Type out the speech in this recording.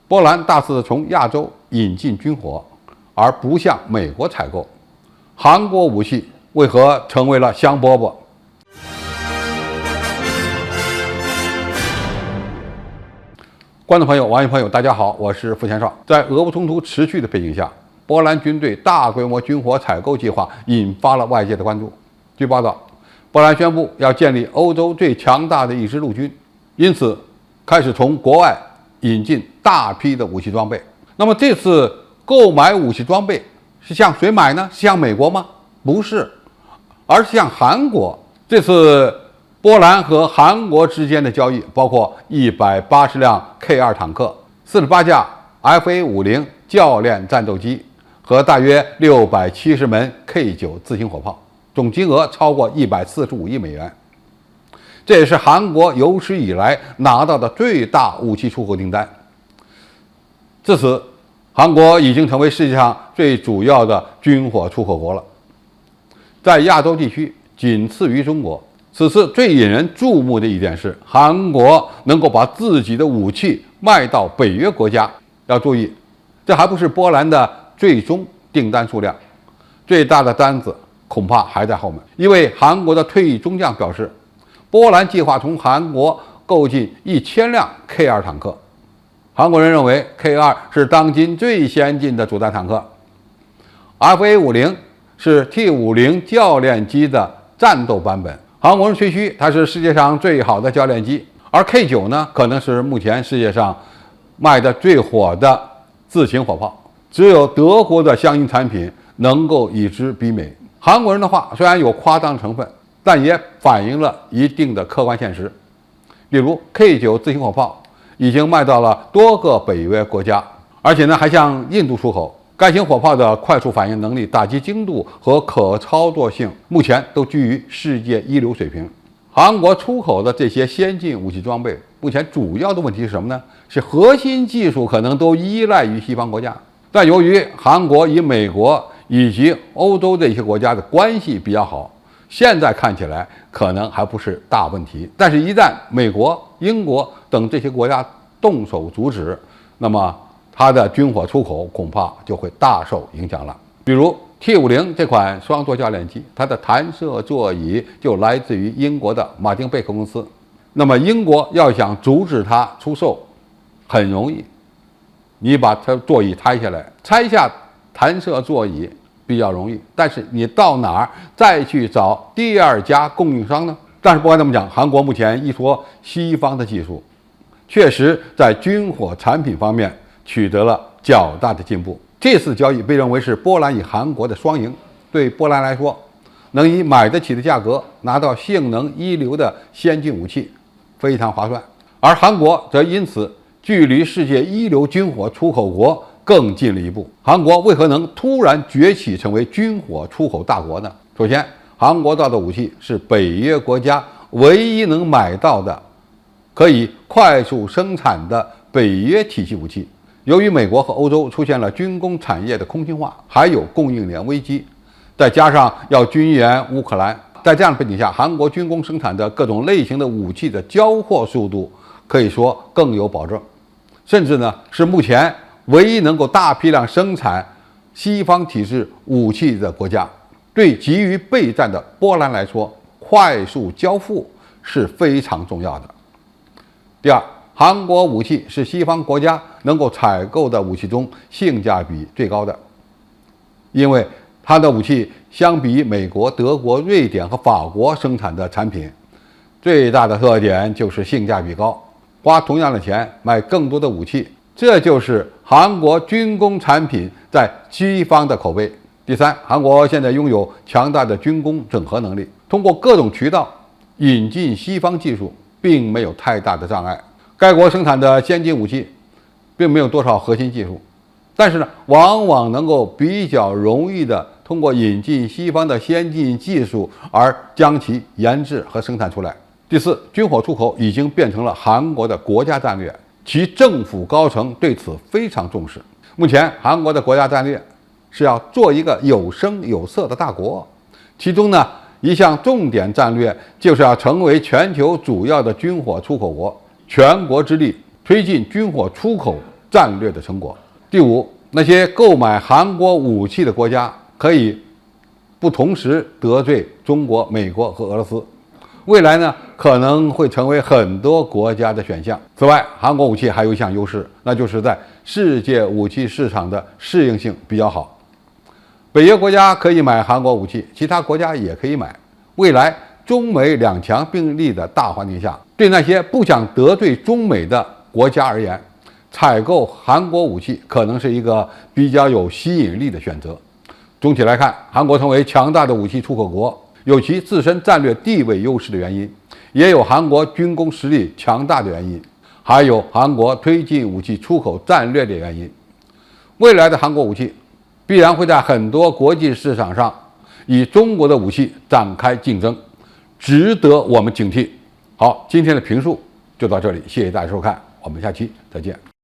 波兰大肆从亚洲引进军火，而不向美国采购。韩国武器为何成为了香饽饽？观众朋友、网友朋友，大家好，我是付前少。在俄乌冲突持续的背景下，波兰军队大规模军火采购计划引发了外界的关注。据报道，波兰宣布要建立欧洲最强大的一支陆军，因此开始从国外引进大批的武器装备。那么这次购买武器装备是向谁买呢？是向美国吗？不是，而是向韩国。这次波兰和韩国之间的交易包括180辆 K2 坦克、48架 FA-50教练战斗机和大约670门 K9 自行火炮，总金额超过145亿美元。这也是韩国有史以来拿到的最大武器出口订单。至此，韩国已经成为世界上最主要的军火出口国了，在亚洲地区仅次于中国。此次最引人注目的一点是，韩国能够把自己的武器卖到北约国家。要注意，这还不是波兰的最终订单数量，最大的单子恐怕还在后面。一位韩国的退役中将表示，波兰计划从韩国购进1000辆 K2 坦克。韩国人认为 K2 是当今最先进的主战坦克， FA-50是 T-50教练机的战斗版本。韩国人吹嘘它是世界上最好的教练机，而 K9 呢，可能是目前世界上卖的最火的自行火炮，只有德国的相应产品能够与之媲美。韩国人的话虽然有夸张成分，但也反映了一定的客观现实。例如 K9 自行火炮已经卖到了多个北约国家，而且呢还向印度出口。该型火炮的快速反应能力、打击精度和可操作性目前都居于世界一流水平。韩国出口的这些先进武器装备，目前主要的问题是什么呢？是核心技术可能都依赖于西方国家，但由于韩国与美国以及欧洲这些国家的关系比较好，现在看起来可能还不是大问题。但是，一旦美国、英国等这些国家动手阻止，那么它的军火出口恐怕就会大受影响了。比如 T-50这款双座教练机，它的弹射座椅就来自于英国的马丁贝克公司。那么英国要想阻止它出售，很容易，你把它座椅拆下来，拆下弹射座椅比较容易，但是你到哪儿再去找第二家供应商呢？但是不管怎么讲，韩国目前一说西方的技术，确实在军火产品方面取得了较大的进步。这次交易被认为是波兰与韩国的双赢，对波兰来说，能以买得起的价格拿到性能一流的先进武器，非常划算。而韩国则因此距离世界一流军火出口国更近了一步。韩国为何能突然崛起成为军火出口大国呢？首先，韩国造的武器是北约国家唯一能买到的可以快速生产的北约体系武器。由于美国和欧洲出现了军工产业的空心化，还有供应链危机，再加上要军援乌克兰，在这样的背景下，韩国军工生产的各种类型的武器的交货速度可以说更有保证，甚至呢是目前唯一能够大批量生产西方体制武器的国家。对急于备战的波兰来说，快速交付是非常重要的。第二，韩国武器是西方国家能够采购的武器中性价比最高的，因为它的武器相比美国、德国、瑞典和法国生产的产品，最大的特点就是性价比高，花同样的钱买更多的武器，这就是韩国军工产品在西方的口碑。第三，韩国现在拥有强大的军工整合能力，通过各种渠道引进西方技术，并没有太大的障碍。该国生产的先进武器并没有多少核心技术，但是呢，往往能够比较容易的通过引进西方的先进技术而将其研制和生产出来。第四，军火出口已经变成了韩国的国家战略，其政府高层对此非常重视。目前，韩国的国家战略是要做一个有声有色的大国，其中呢，一项重点战略就是要成为全球主要的军火出口国。全国之力推进军火出口战略的成果。第五，那些购买韩国武器的国家可以不同时得罪中国、美国和俄罗斯，未来呢可能会成为很多国家的选项。此外，韩国武器还有一项优势，那就是在世界武器市场的适应性比较好。北约国家可以买韩国武器，其他国家也可以买。未来中美两强并立的大环境下，对那些不想得罪中美的国家而言，采购韩国武器可能是一个比较有吸引力的选择。总体来看，韩国成为强大的武器出口国，有其自身战略地位优势的原因，也有韩国军工实力强大的原因，还有韩国推进武器出口战略的原因。未来的韩国武器必然会在很多国际市场上以中国的武器展开竞争，值得我们警惕。好，今天的评述就到这里，谢谢大家收看，我们下期再见。